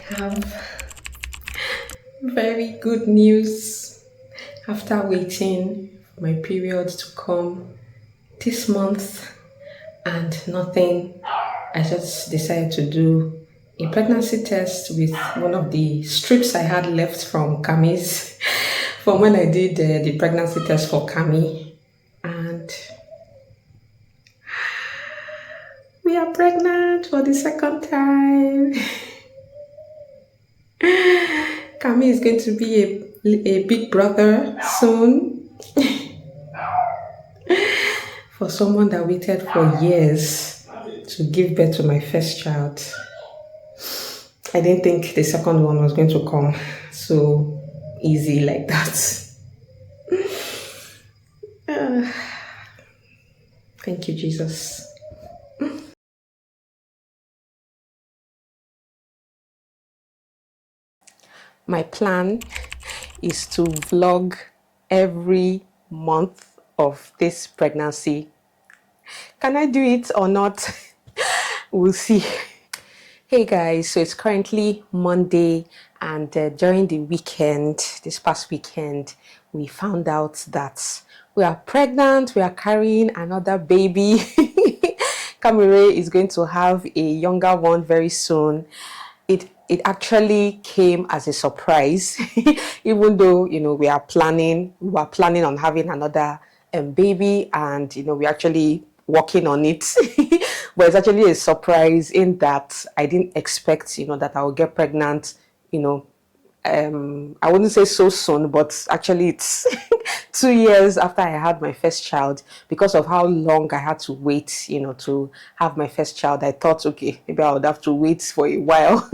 Have very good news. After waiting for my period to come this month and nothing, I just decided to do a pregnancy test with one of the strips I had left from Kami's from when I did the pregnancy test for Kami. And we are pregnant for the second time. Kami is going to be a big brother soon for someone that waited for years to give birth to my first child. I didn't think the second one was going to come so easy like that. Thank you, Jesus. My plan is to vlog every month of this pregnancy. Can I do it or not? We'll see. Hey guys, so it's currently Monday, and during the weekend, this past weekend, we found out that we are pregnant, we are carrying another baby. Kamire is going to have a younger one very soon. It actually came as a surprise, even though we were planning on having another baby, and we actually working on it. But it's actually a surprise in that I didn't expect that I would get pregnant you know I wouldn't say so soon, but actually it's 2 years after I had my first child. Because of how long I had to wait, to have my first child, I thought, okay, maybe I would have to wait for a while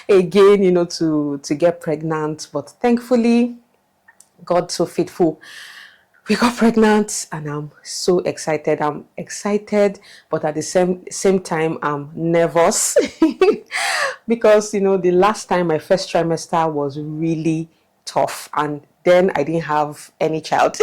again, to get pregnant. But thankfully, God so faithful, we got pregnant, and I'm so excited. I'm excited, but at the same time, I'm nervous because the last time my first trimester was really tough, and then I didn't have any child.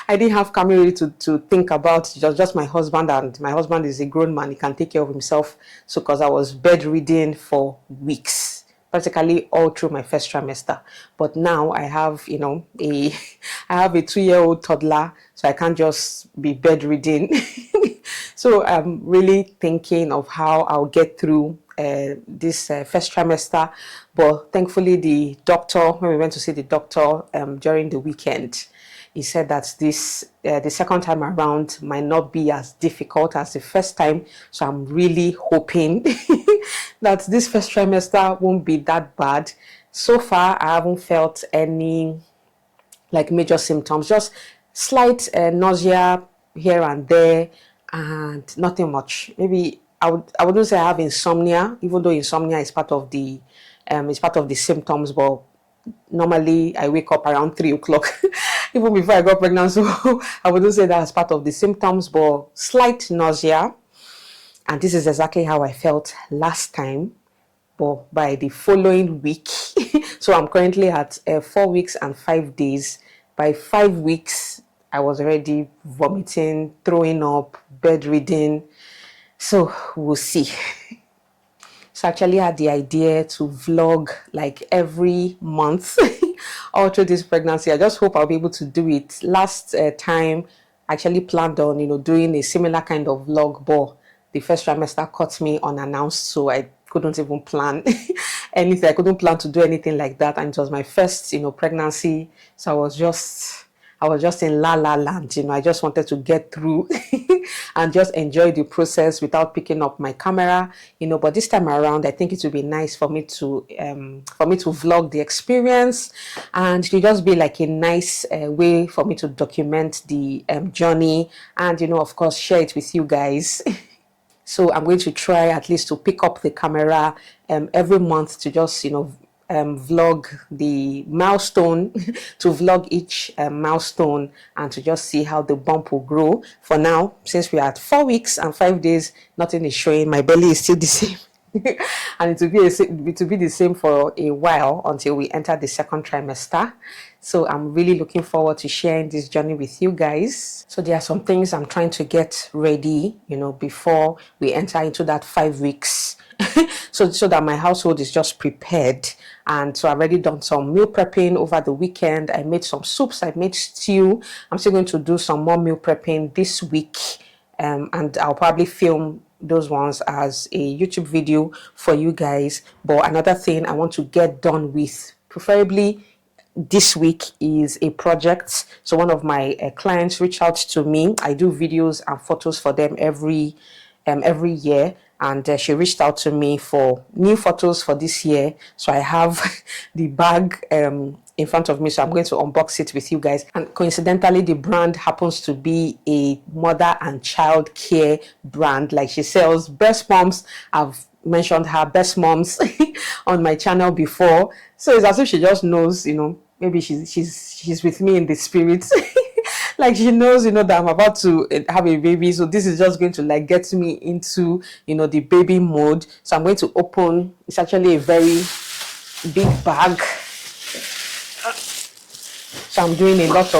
I didn't have Camille to think about. Just my husband, and my husband is a grown man. He can take care of himself. So because I was bedridden for weeks, practically all through my first trimester. But now I have, I have a 2-year-old toddler, so I can't just be bedridden. So I'm really thinking of how I'll get through this first trimester. But thankfully, when we went to see the doctor during the weekend, he said that the second time around might not be as difficult as the first time. So I'm really hoping that this first trimester won't be that bad. So far, I haven't felt any major symptoms, just slight nausea here and there, and nothing much. Maybe I wouldn't say I have insomnia, even though insomnia is part of the symptoms, but normally I wake up around 3 o'clock even before I got pregnant, so I wouldn't say that's part of the symptoms, but slight nausea. And this is exactly how I felt last time, but by the following week. So I'm currently at 4 weeks and 5 days. By 5 weeks, I was already vomiting, throwing up, bedridden. So we'll see. So I actually had the idea to vlog like every month all through this pregnancy. I just hope I'll be able to do it. Last time, I actually planned on doing a similar kind of vlog, but the first trimester caught me unannounced, so I couldn't even plan anything. I couldn't plan to do anything like that, and it was my first pregnancy, so I was just in la la land. I just wanted to get through and just enjoy the process without picking up my camera. But this time around, I think it would be nice for me to vlog the experience, and it will just be like a nice way for me to document the journey, and of course share it with you guys. So I'm going to try at least to pick up the camera every month to just vlog the milestone, to vlog each milestone, and to just see how the bump will grow. For now, since we are at 4 weeks and 5 days, nothing is showing. My belly is still the same. And it will be the same for a while until we enter the second trimester. So I'm really looking forward to sharing this journey with you guys. So there are some things I'm trying to get ready, before we enter into that 5 weeks so that my household is just prepared. And so I've already done some meal prepping over the weekend. I made some soups, I made stew. I'm still going to do some more meal prepping this week, and I'll probably film those ones as a YouTube video for you guys. But another thing I want to get done with, preferably this week, is a project. So one of my clients reached out to me. I do videos and photos for them every year, and she reached out to me for new photos for this year. So I have the bag in front of me, so I'm going to unbox it with you guys. And coincidentally, the brand happens to be a mother and child care brand. Like, she sells breast pumps. I've mentioned her best moms on my channel before, so it's as if she just knows, maybe she's with me in the spirit. Like, she knows, that I'm about to have a baby, so this is just going to like get me into, the baby mode. So I'm going to open. It's actually a very big bag, so I'm doing a lot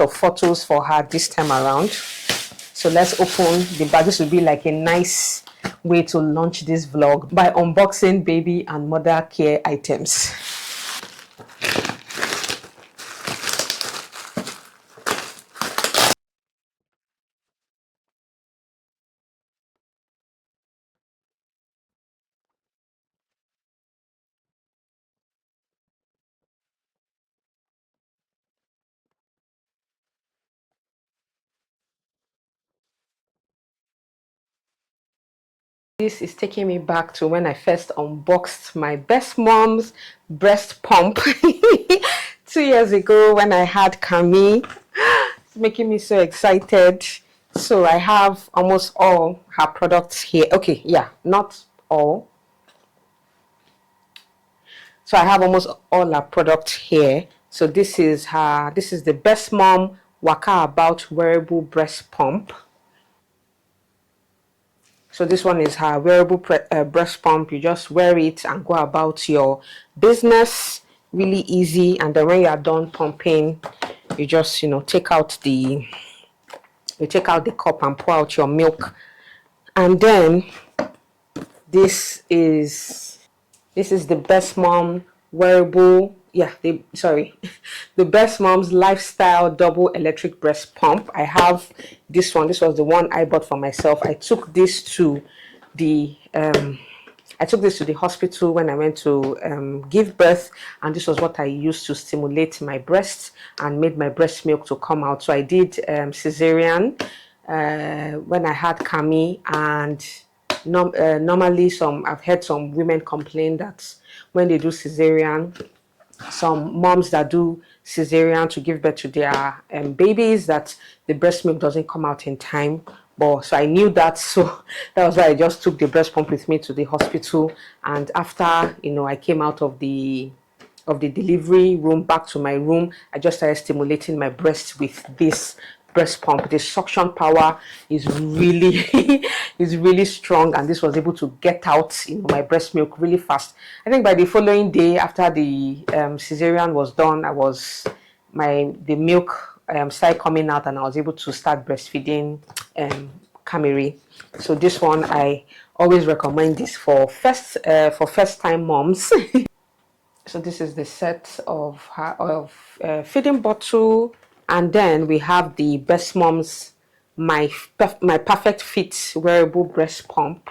of photos for her this time around. So let's open the bag. This will be like a nice way to launch this vlog by unboxing baby and mother care items. This is taking me back to when I first unboxed my best mom's breast pump 2 years ago when I had Camille. It's making me so excited. So I have almost all her products here. Okay, yeah, not all. So I have almost all her products here. So this is the Best Mom Waka About wearable breast pump. So this one is her wearable breast pump. You just wear it and go about your business. Really easy. And then when you are done pumping, you just take out the cup and pour out your milk. And then this is the Best Mom wearable, the Best Mom's lifestyle double electric breast pump. I have this one. This was the one I bought for myself. I took this to the hospital when I went to give birth, and this was what I used to stimulate my breasts and made my breast milk to come out. So I did cesarean when I had Camille, and normally I've heard some women complain that when they do cesarean, some moms that do cesarean to give birth to their babies, that the breast milk doesn't come out in time. But so I knew that, so that was why I just took the breast pump with me to the hospital. And after I came out of the delivery room back to my room, I just started stimulating my breast with this breast pump. The suction power is really is really strong, and this was able to get out my breast milk really fast. I think by the following day after the cesarean was done, the milk started coming out, and I was able to start breastfeeding Camille. So this one, I always recommend this for first time moms. So this is the set of feeding bottle, and then we have the Best Mom's my perfect fit wearable breast pump.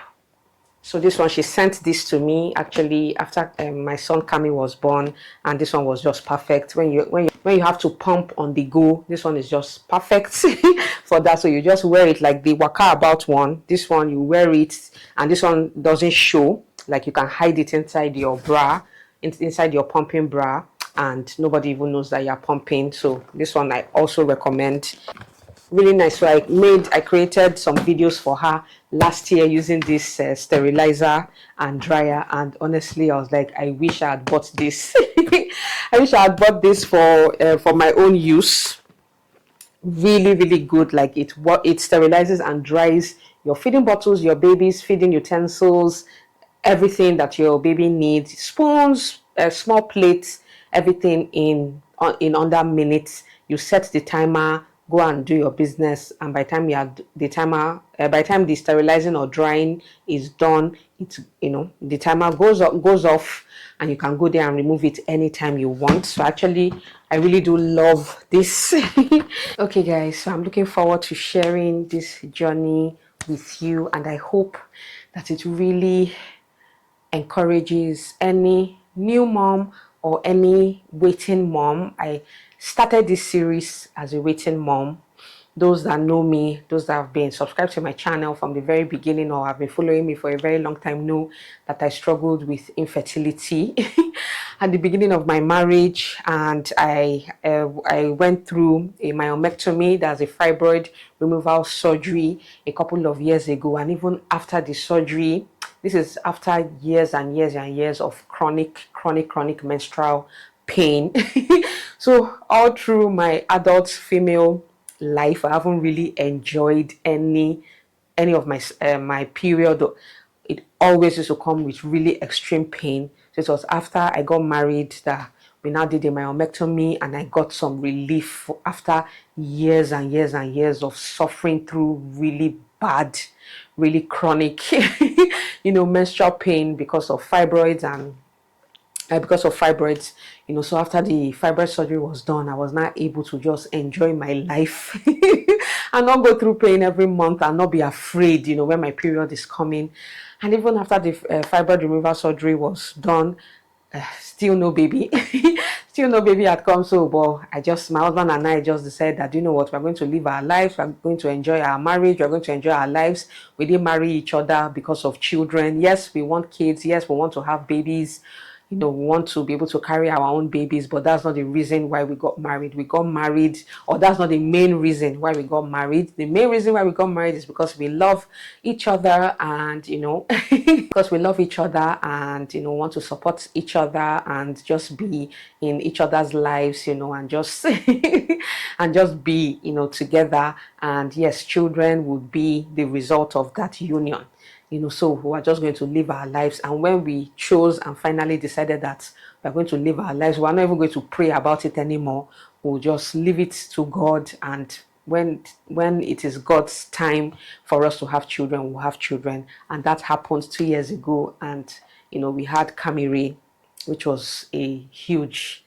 So this one, she sent this to me actually after my son Camille was born, and this one was just perfect. When you have to pump on the go, this one is just perfect for that. So you just wear it like the Waka About one. This one, you wear it, and this one doesn't show, like you can hide it inside your bra, inside your pumping bra, and nobody even knows that you're pumping. So this one I also recommend. Really nice. So I created some videos for her last year using this sterilizer and dryer, and honestly I was like, I wish I had bought this. I wish I had bought this for my own use. Really, really good. Like, it sterilizes and dries your feeding bottles, your baby's feeding utensils, everything that your baby needs, spoons, small plates, everything in under minutes. You set the timer, go and do your business, and by the time by the time the sterilizing or drying is done, it's, the timer goes off, and you can go there and remove it anytime you want. So actually, I really do love this. Okay guys, so I'm looking forward to sharing this journey with you, and I hope that it really encourages any new mom or any waiting mom. I started this series as a waiting mom. Those that know me, those that have been subscribed to my channel from the very beginning or have been following me for a very long time, know that I struggled with infertility at the beginning of my marriage, and I went through a myomectomy, that's a fibroid removal surgery, a couple of years ago. And even after the surgery, this is after years and years and years of chronic menstrual pain. So all through my adult female life, I haven't really enjoyed any of my period. It always used to come with really extreme pain. So it was after I got married that we now did a myomectomy, and I got some relief after years and years and years of suffering through really bad, really chronic menstrual pain because of fibroids. And so after the fibroid surgery was done, I was not able to just enjoy my life and not go through pain every month and not be afraid, when my period is coming. And even after the fibroid removal surgery was done, still no baby. Still no baby had come. So, but my husband and I just decided that, you know what, we're going to live our lives, we're going to enjoy our marriage, we're going to enjoy our lives. We didn't marry each other because of children. Yes, we want kids. Yes, we want to have babies. We want to be able to carry our own babies, but that's not the reason why we got married. We got married, or that's not the main reason why we got married. The main reason why we got married is because we love each other, and because we love each other, and want to support each other and just be in each other's lives, and just and just be together. And yes, children would be the result of that union. So we are just going to live our lives. And when we chose and finally decided that we're going to live our lives, we're not even going to pray about it anymore. We'll just leave it to God. And when it is God's time for us to have children, we'll have children. And that happened 2 years ago. And, we had Camille, which was a huge,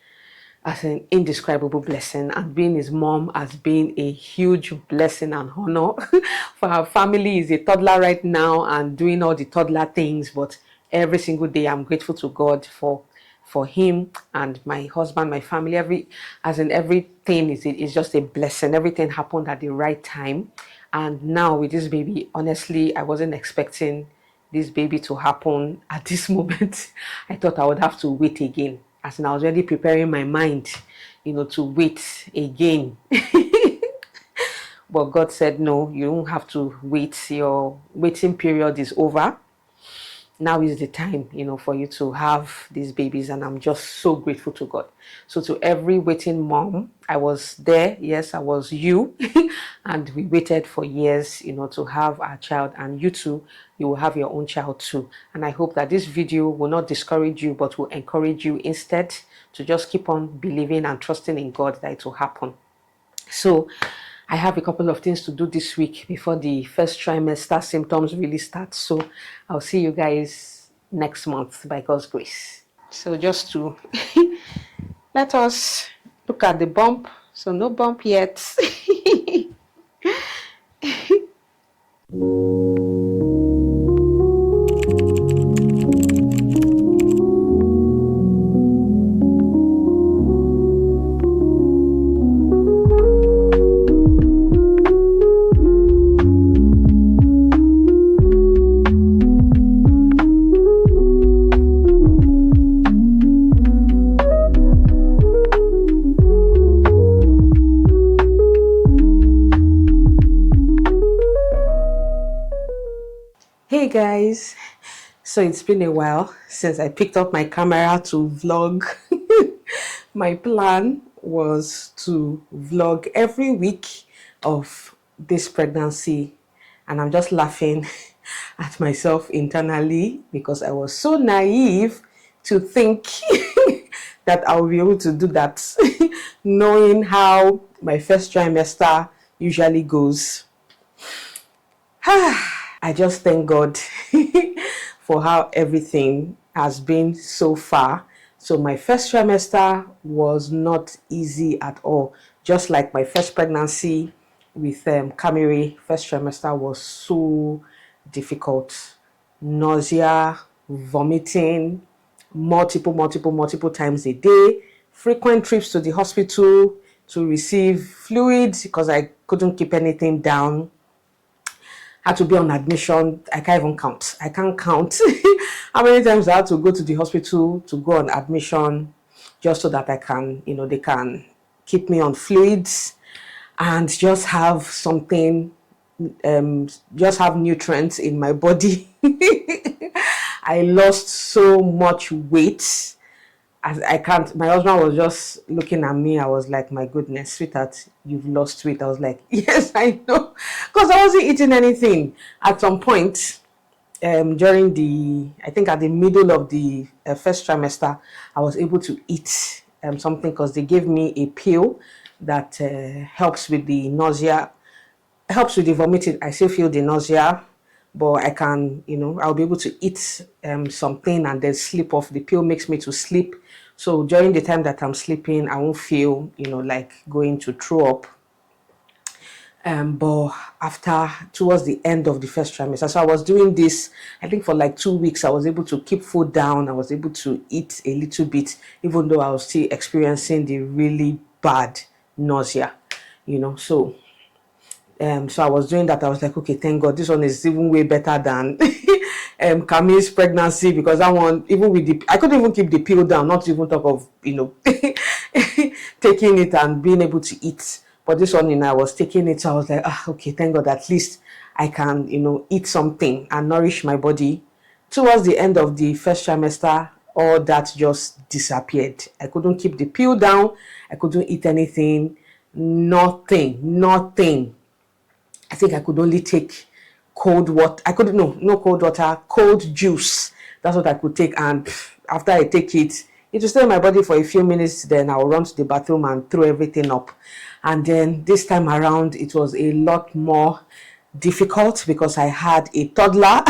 as an indescribable blessing, and being his mom has been a huge blessing and honor for our family. He's a toddler right now and doing all the toddler things, but every single day I'm grateful to God for him and my husband, my family. Everything is just a blessing. Everything happened at the right time. And now with this baby, honestly, I wasn't expecting this baby to happen at this moment. I thought I would have to wait again, as in I was already preparing my mind, to wait again. But God said, no, you don't have to wait. Your waiting period is over. Now is the time, for you to have these babies. And I'm just so grateful to God. So to every waiting mom, I was there. Yes, I was you. And we waited for years, to have our child. And you too, you will have your own child too. And I hope that this video will not discourage you, but will encourage you instead to just keep on believing and trusting in God that it will happen. So I have a couple of things to do this week before the first trimester symptoms really start. So I'll see you guys next month by God's grace. So just to let us look at the bump. So no bump yet. Hey guys, so it's been a while since I picked up my camera to vlog. My plan was to vlog every week of this pregnancy, and I'm just laughing at myself internally because I was so naive to think that I'll be able to do that, knowing how my first trimester usually goes. I just thank God for how everything has been so far. So my first trimester was not easy at all. Just like my first pregnancy with Camry, first trimester was so difficult. Nausea, vomiting, multiple times a day, frequent trips to the hospital to receive fluids because I couldn't keep anything down. Had to be on admission. I can't even count. I can't count how many times I had to go to the hospital to go on admission just so that I can, they can keep me on fluids and just have something, just have nutrients in my body. I lost so much weight. I can't. My husband was just looking at me. I was like, my goodness, sweetheart, you've lost weight. I was like, yes, I know. Because I wasn't eating anything. At some point, during I think at the middle of the first trimester, I was able to eat something because they gave me a pill that helps with the nausea, helps with the vomiting. I still feel the nausea, but I can, I'll be able to eat something and then sleep off. The pill makes me to sleep. So during the time that I'm sleeping, I won't feel, like going to throw up. But towards the end of the first trimester, so I was doing this, I think for like 2 weeks, I was able to keep food down. I was able to eat a little bit, even though I was still experiencing the really bad nausea, so so I was doing that. I was like, okay, thank God, this one is even way better than Camille's pregnancy, because that one, even with I couldn't even keep the pill down, not to even talk of, taking it and being able to eat. But this one, I was taking it, so I was like, okay, thank God, at least I can, eat something and nourish my body. Towards the end of the first trimester, all that just disappeared. I couldn't keep the pill down. I couldn't eat anything. Nothing. I think I could only take cold water. I couldn't, no cold water, cold juice. That's what I could take. And after I take it, it will stay in my body for a few minutes. Then I'll run to the bathroom and throw everything up. And then this time around, it was a lot more difficult because I had a toddler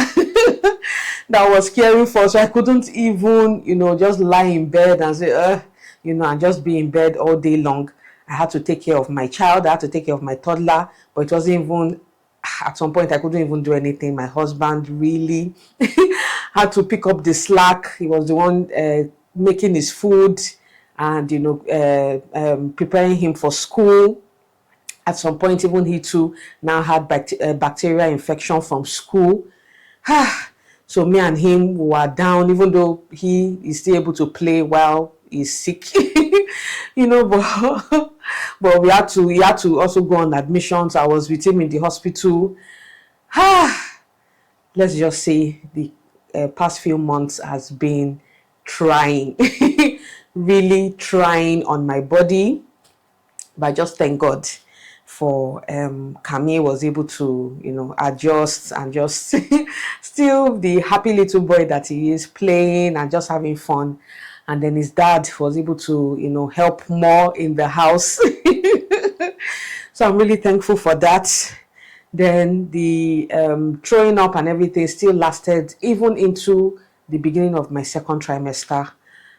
that was caring for. So I couldn't even, just lie in bed and say, and just be in bed all day long. I had to take care of my child. I had to take care of my toddler, but it wasn't even, at some point, I couldn't even do anything. My husband really had to pick up the slack. He was the one making his food and, preparing him for school. At some point, even he too now had bacterial infection from school. So me and him were down, even though he is still able to play while he's sick, but he had to also go on admissions. I was with him in the hospital. Let's just say the past few months has been trying, really trying on my body. But just thank God for Camille was able to, adjust and just still the happy little boy that he is, playing and just having fun. And then his dad was able to, help more in the house. So I'm really thankful for that. Then the throwing up and everything still lasted even into the beginning of my second trimester.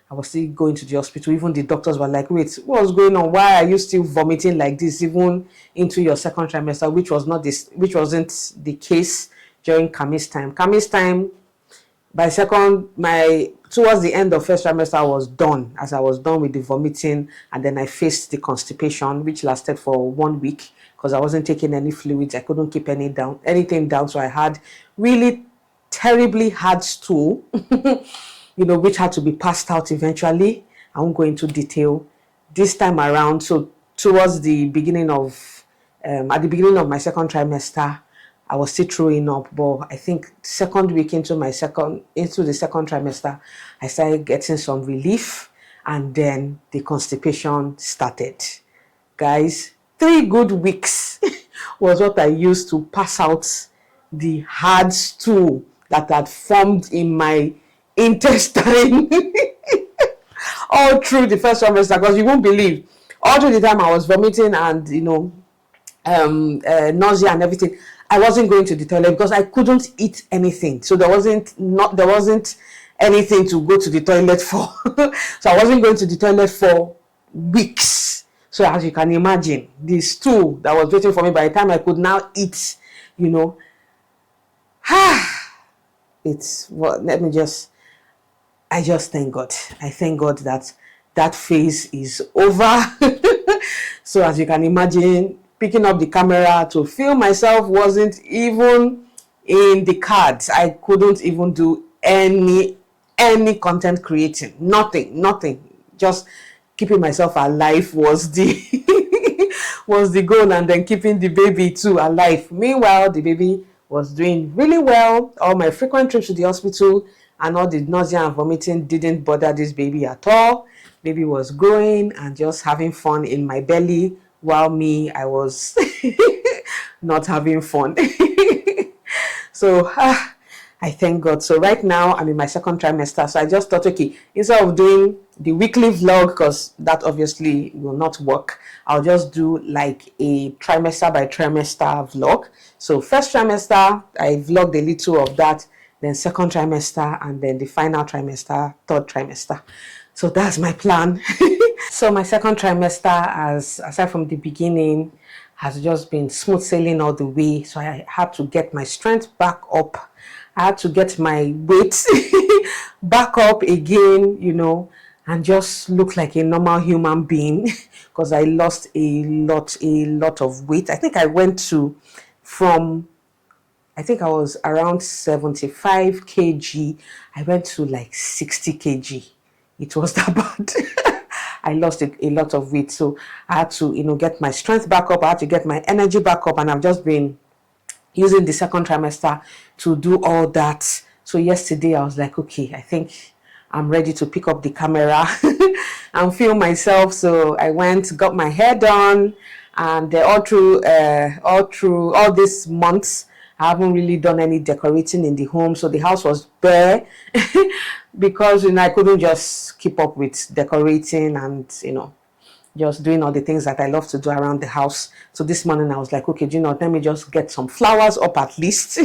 I was still going to the hospital. Even the doctors were like, wait, what's going on? Why are you still vomiting like this even into your second trimester, which wasn't the case during Camille's time. Camille's time, towards the end of first trimester, I was done. As I was done with the vomiting, and then I faced the constipation, which lasted for 1 week because I wasn't taking any fluids. I couldn't keep anything down. So I had really terribly hard stool, which had to be passed out eventually. I won't go into detail. This time around, so towards the beginning of, at the beginning of my second trimester, I was still throwing up, but I think second week into the second trimester, I started getting some relief, and then the constipation started. Guys, 3 good weeks was what I used to pass out the hard stool that had formed in my intestine all through the first trimester, because you won't believe, all through the time I was vomiting and, nausea and everything, I wasn't going to the toilet because I couldn't eat anything. So there wasn't anything to go to the toilet for. So I wasn't going to the toilet for weeks. So as you can imagine, the stool that was waiting for me by the time I could now eat, it's what, I just thank God. I thank God that that phase is over. So as you can imagine, picking up the camera to film myself wasn't even in the cards. I couldn't even do any content creating. Nothing. Just keeping myself alive was the was the goal, and then keeping the baby too alive. Meanwhile, the baby was doing really well. All my frequent trips to the hospital and all the nausea and vomiting didn't bother this baby at all. Baby was growing and just having fun in my belly, while me, I was not having fun. So I thank God. So right now I'm in my second trimester. So I just thought, okay, instead of doing the weekly vlog, because that obviously will not work, I'll just do like a trimester by trimester vlog. So first trimester, I vlogged a little of that, then second trimester, and then the final trimester, third trimester. So that's my plan. So my second trimester, aside from the beginning, has just been smooth sailing all the way. So I had to get my strength back up. I had to get my weight back up again, and just look like a normal human being, because I lost a lot of weight. I think I went I think I was around 75 kg. I went to like 60 kg. It was that bad. I lost a lot of weight. So I had to, get my strength back up. I had to get my energy back up. And I've just been using the second trimester to do all that. So yesterday I was like, okay, I think I'm ready to pick up the camera and film myself. So I went, got my hair done, and all through all these months, I haven't really done any decorating in the home. So the house was bare because I couldn't just keep up with decorating and just doing all the things that I love to do around the house. So this morning I was like, okay, let me just get some flowers up at least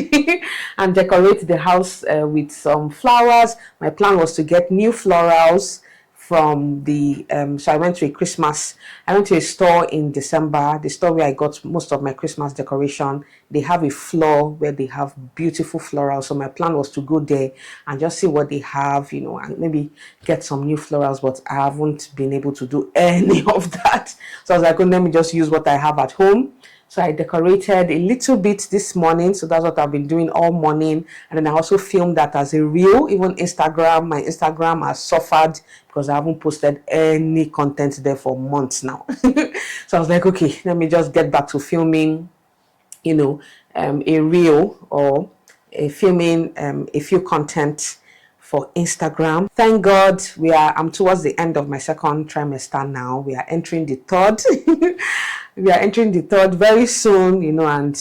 and decorate the house with some flowers. My plan was to get new florals from the so I went to a store in December, the store where I got most of my Christmas decoration. They have a floor where they have beautiful florals. So my plan was to go there and just see what they have, and maybe get some new florals, but I haven't been able to do any of that. So I was like, oh, let me just use what I have at home. So I decorated a little bit this morning. So that's what I've been doing all morning. And then I also filmed that as a reel. Even my Instagram has suffered because I haven't posted any content there for months now. So I was like, okay, let me just get back to filming, a reel or filming a few content for Instagram. Thank God I'm towards the end of my second trimester now. We are entering the third. We are entering the third very soon, and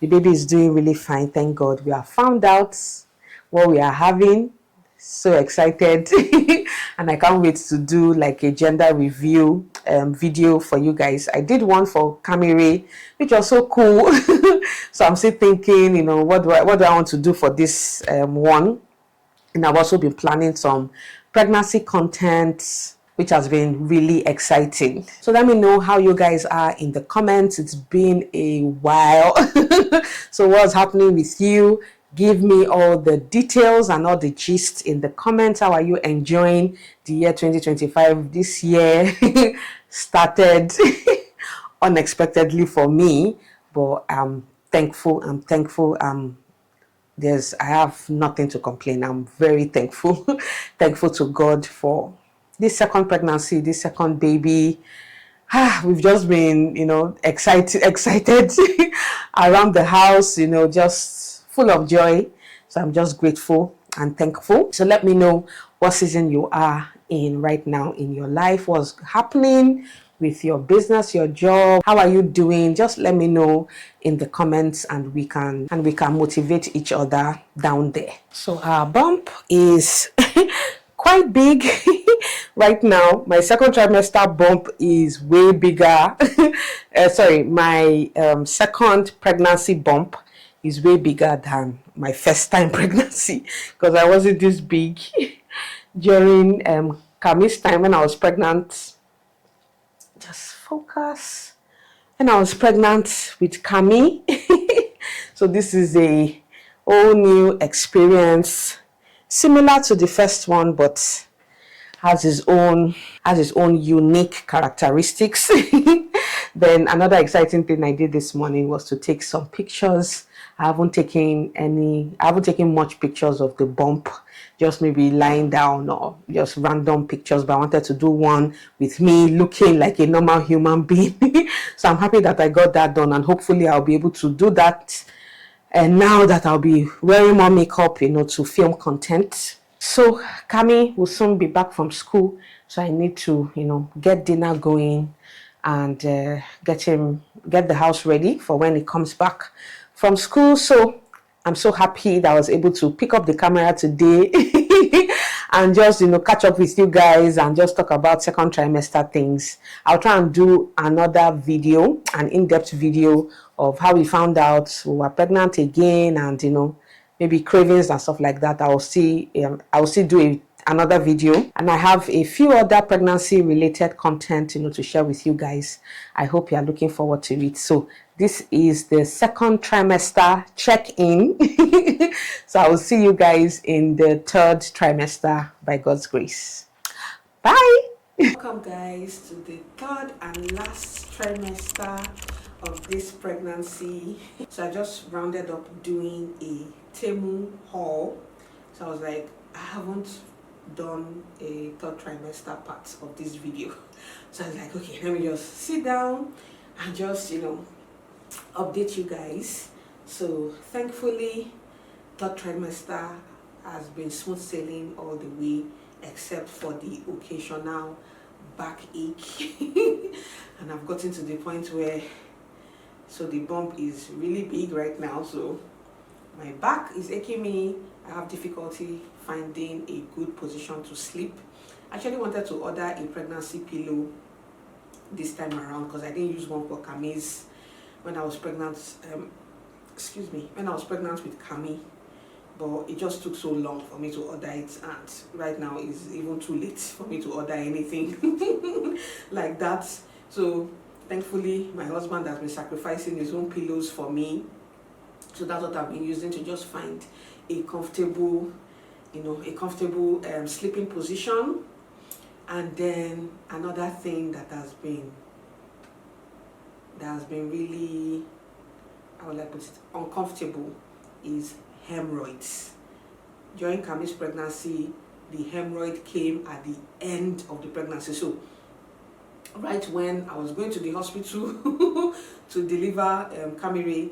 the baby is doing really fine. Thank God. We have found out what we are having. So excited. And I can't wait to do like a gender review video for you guys. I did one for Camille, which was so cool. So I'm still thinking, what do I want to do for this one? And I've also been planning some pregnancy content, which has been really exciting. So let me know how you guys are in the comments. It's been a while. So what's happening with you? Give me all the details and all the gist in the comments. How are you enjoying the year 2025? This year started unexpectedly for me, but I'm thankful. I have nothing to complain. I'm very thankful. Thankful to God for this second pregnancy, this second baby. We've just been, excited around the house, just full of joy. So I'm just grateful and thankful. So let me know what season you are in right now in your life, what's happening with your business, your job. How are you doing? Just let me know in the comments, and we can motivate each other down there. So our bump is quite big. Right now my second trimester bump is way bigger. Sorry, my second pregnancy bump is way bigger than my first time pregnancy, because I wasn't this big during Kami's time when I was pregnant. Just focus. When I was pregnant with Kami. So this is a whole new experience, similar to the first one, but has its own unique characteristics. Then another exciting thing I did this morning was to take some pictures. I haven't taken much pictures of the bump, just maybe lying down or just random pictures, but I wanted to do one with me looking like a normal human being. So I'm happy that I got that done, and hopefully I'll be able to do that. And now that I'll be wearing more makeup, to film content. So Kami will soon be back from school, so I need to, get dinner going and get the house ready for when he comes back from school. So I'm so happy that I was able to pick up the camera today and just, catch up with you guys and just talk about second trimester things. I'll try and do another video, an in-depth video of how we found out we were pregnant again, and maybe cravings and stuff like that. I will see do another video, and I have a few other pregnancy related content to share with you guys. I hope you are looking forward to it. So this is the second trimester check-in. So I will see you guys in the third trimester by God's grace. Bye. Welcome guys to the third and last trimester of this pregnancy. So I just rounded up doing a Temu haul. So I was like, I haven't done a third trimester part of this video. So I was like, okay, let me just sit down and just update you guys. So thankfully third trimester has been smooth sailing all the way, except for the occasional backache. And I've gotten to the point where the bump is really big right now, so my back is aching me. I have difficulty finding a good position to sleep. I actually wanted to order a pregnancy pillow this time around, because I didn't use one for Kami's when I was pregnant. When I was pregnant with Kami, but it just took so long for me to order it, and right now it's even too late for me to order anything like that. So thankfully my husband has been sacrificing his own pillows for me, so that's what I've been using to just find a comfortable sleeping position. And then another thing that has been really, how would I put it, uncomfortable is hemorrhoids. During Kami's pregnancy, the hemorrhoid came at the end of the pregnancy. So right when I was going to the hospital to deliver Kamire,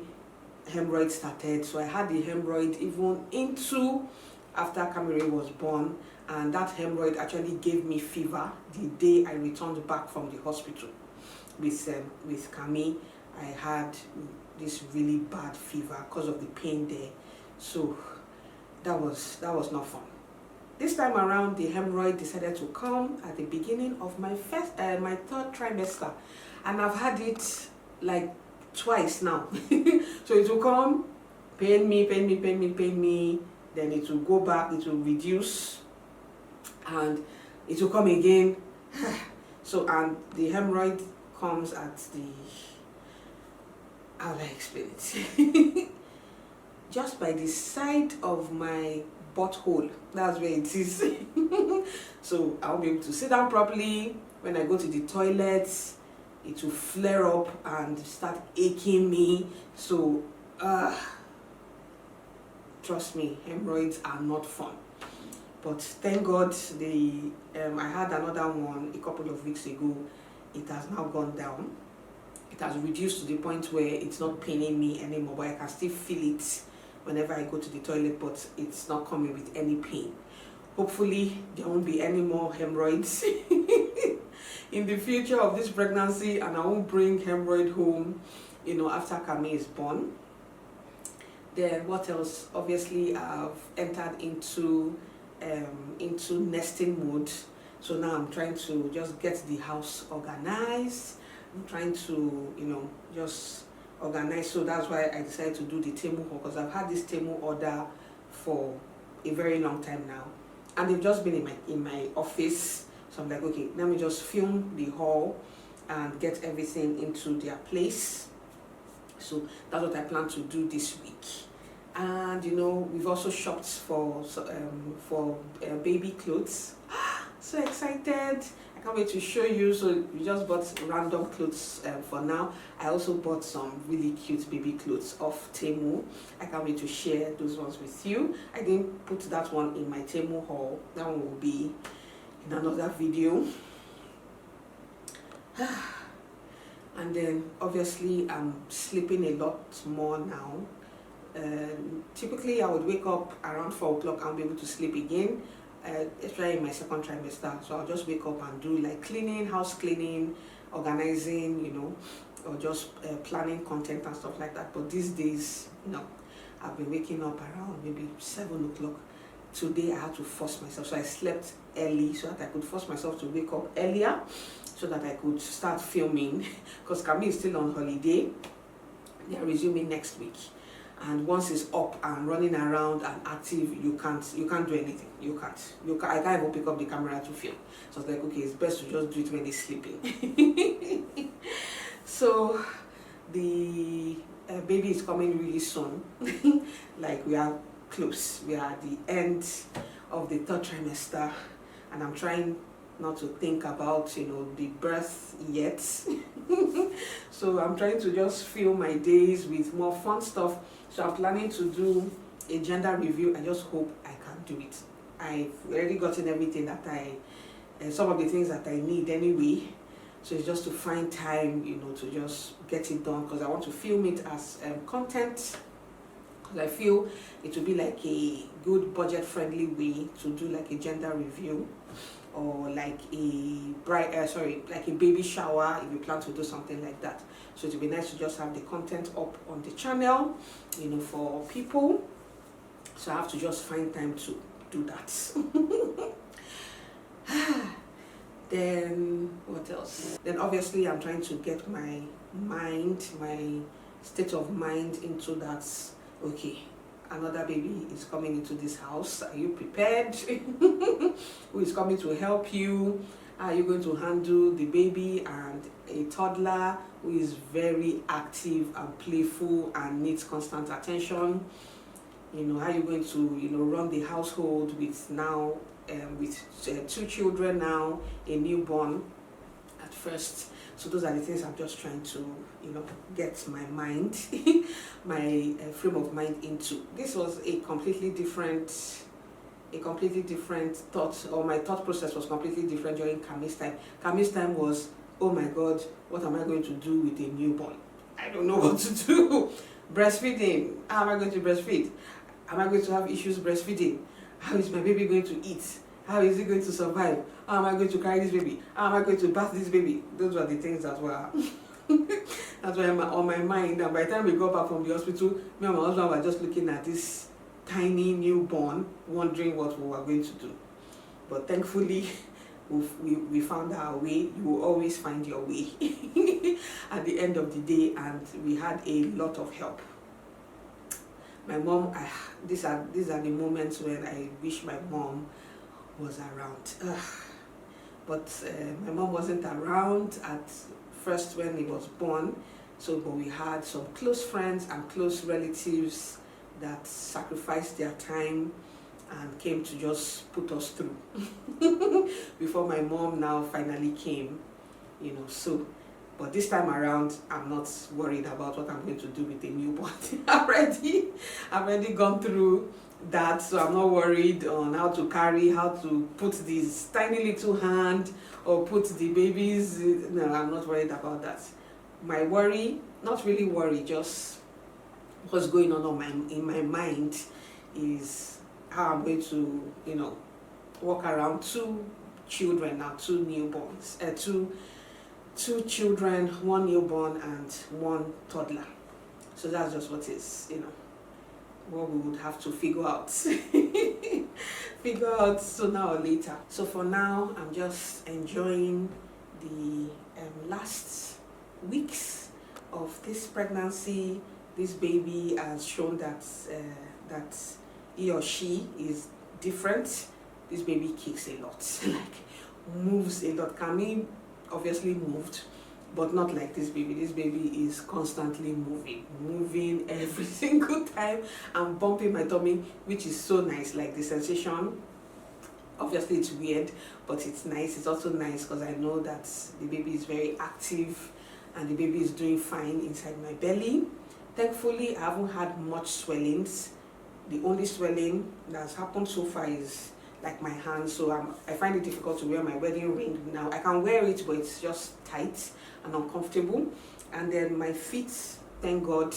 hemorrhoid started. So I had the hemorrhoid even into after Kamire was born, and that hemorrhoid actually gave me fever the day I returned back from the hospital with Kami. I had this really bad fever because of the pain there. So that was not fun. This time around, the hemorrhoid decided to come at the beginning of my third trimester, and I've had it like twice now. So it will come, pain me, then it will go back, it will reduce, and it will come again. So, and the hemorrhoid comes at the, how will I explain it? Just by the side of my butthole. That's where it is. So I'll be able to sit down properly. When I go to the toilet, it will flare up and start aching me. So trust me, hemorrhoids are not fun. But thank God I had another one a couple of weeks ago. It has now gone down. It has reduced to the point where it's not paining me anymore, but I can still feel it whenever I go to the toilet, but it's not coming with any pain. Hopefully there won't be any more hemorrhoids in the future of this pregnancy, and I won't bring hemorrhoid home after Kami is born. Then what else? Obviously I've entered into into nesting mode. So now I'm trying to just get the house organized. I'm trying to, you know, just organize. So that's why I decided to do the Temu haul, because I've had this Temu order for a very long time now, and they've just been in my office. So I'm like, okay, let me just film the haul and get everything into their place. So that's what I plan to do this week. And you know, we've also shopped for baby clothes. So excited! I can't wait to show you. So we just bought random clothes for now. I also bought some really cute baby clothes off Temu. I can't wait to share those ones with you. I didn't put that one in my Temu haul. That one will be in another video. And then obviously I'm sleeping a lot more now. Typically I would wake up around 4 o'clock and be able to sleep again, especially in my second trimester. So I'll just wake up and do like cleaning, house cleaning, organizing, you know, or just planning content and stuff like that. But these days, no, I've been waking up around maybe 7 o'clock. Today I had to force myself, so I slept early so that I could force myself to wake up earlier, so that I could start filming, because Camille is still on holiday. They are resuming next week, and once it's up and running around and active, you can't do anything. I can't even pick up the camera to film. So it's like, okay, it's best to just do it when he's sleeping. So the baby is coming really soon. Like, we are close. We are at the end of the 3rd trimester, and I'm trying not to think about, you know, the birth yet. So I'm trying to just fill my days with more fun stuff. So I'm planning to do a gender review. I just hope I can do it. I've already gotten everything that some of the things that I need anyway. So it's just to find time, you know, to just get it done, because I want to film it as content. Because I feel it will be like a good budget-friendly way to do like a gender review, or like a baby shower if you plan to do something like that. So it would be nice to just have the content up on the channel, you know, for people. So I have to just find time to do that. Then what else? Then obviously I'm trying to get my state of mind into that. Okay, another baby is coming into this house. Are you prepared? Who is coming to help you? How are you going to handle the baby and a toddler who is very active and playful and needs constant attention? You know, how are you going to, you know, run the household with now with 2 children now, a newborn at first. So those are the things I'm just trying to, you know, get my mind, my frame of mind into. This was a completely different thought, or my thought process was completely different during Camille's time. Camille's time was, oh my God, what am I going to do with a newborn? I don't know what to do. Breastfeeding, how am I going to breastfeed? Am I going to have issues breastfeeding? How is my baby going to eat? How is he going to survive? How am I going to carry this baby? How am I going to bath this baby? Those were the things that were that's why I'm on my mind. And by the time we got back from the hospital, me and my husband were just looking at this tiny newborn, wondering what we were going to do. But thankfully, we found our way. You will always find your way at the end of the day, and we had a lot of help. My mom, these are the moments when I wish my mom was around. But my mom wasn't around at first when he was born. So, but we had some close friends and close relatives that sacrificed their time and came to just put us through before my mom now finally came, you know. So, but this time around, I'm not worried about what I'm going to do with the newborn. I've already gone through that, so I'm not worried on how to carry, how to put this tiny little hand or put the babies. No, I'm not worried about that. My worry, not really worry, just what's going on in my mind is how I'm going to, you know, walk around 2 children now, 2 newborns, two children, 1 newborn and 1 toddler. So that's just what is, you know, what we would have to figure figure out sooner or later. So for now, I'm just enjoying the last weeks of this pregnancy. This baby has shown that that he or she is different. This baby kicks a lot, like moves a lot. Camille obviously moved, but not like this baby. This baby is constantly moving every single time and bumping my tummy, which is so nice. Like the sensation, obviously it's weird, but it's nice. It's also nice because I know that the baby is very active and the baby is doing fine inside my belly. Thankfully, I haven't had much swellings. The only swelling that's happened so far is like my hand, so I find it difficult to wear my wedding ring now. I can wear it, but it's just tight and uncomfortable. And then my feet, thank God,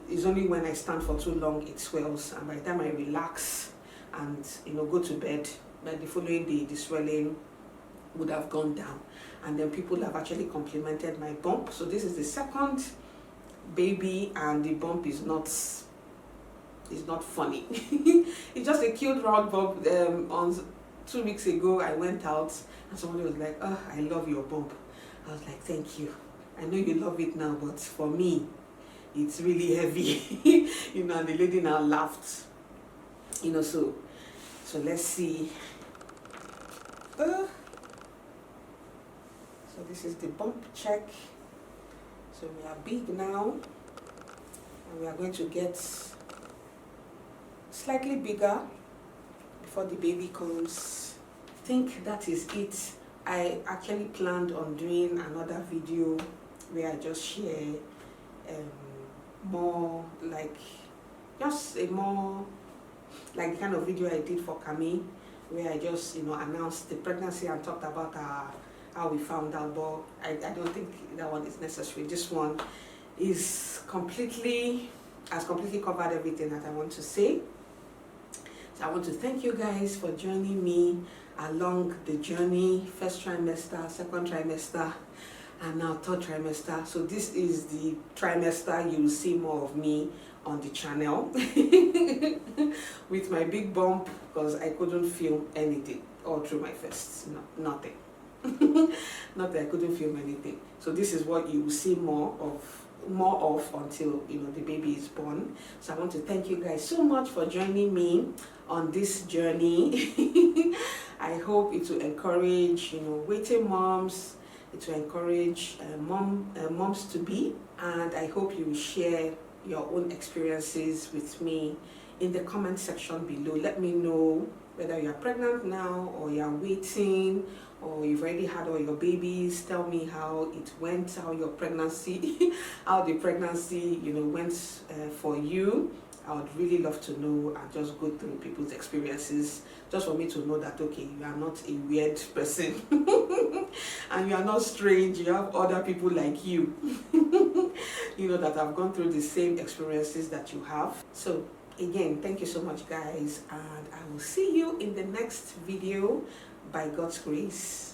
is only when I stand for too long it swells, and by the time I relax and go to bed, by the following day the swelling would have gone down. And then people have actually complimented my bump. So this is the second baby and the bump is not funny. It's just a cute round bump. On 2 weeks ago I went out and somebody was like, "Oh, I love your bump." I was like, "Thank you. I know you love it now, but for me it's really heavy." And the lady now laughed. So let's see. So this is the bump check. So we are big now and we are going to get slightly bigger before the baby comes. I think that is it. I actually planned on doing another video where I just share more like the kind of video I did for Camille, where I just announced the pregnancy and talked about how we found out, but I don't think that one is necessary. This one has completely covered everything that I want to say. So I want to thank you guys for joining me along the journey, first trimester, second trimester, and now third trimester. So this is the trimester you will see more of me on the channel with my big bump, because I couldn't film anything all through my first. Nothing. Not that I couldn't film anything. So this is what you will see more of until the baby is born. So I want to thank you guys so much for joining me on this journey. I hope it will encourage waiting moms, it will encourage moms to be, and I hope you will share your own experiences with me in the comment section below. Let me know whether you're pregnant now or you're waiting, or you've already had all your babies. Tell me how it went, how your pregnancy, how the pregnancy, went for you. I would really love to know and just go through people's experiences, just for me to know that, okay, you are not a weird person and you are not strange. You have other people like you, that have gone through the same experiences that you have. So again, thank you so much, guys, and I will see you in the next video by God's grace.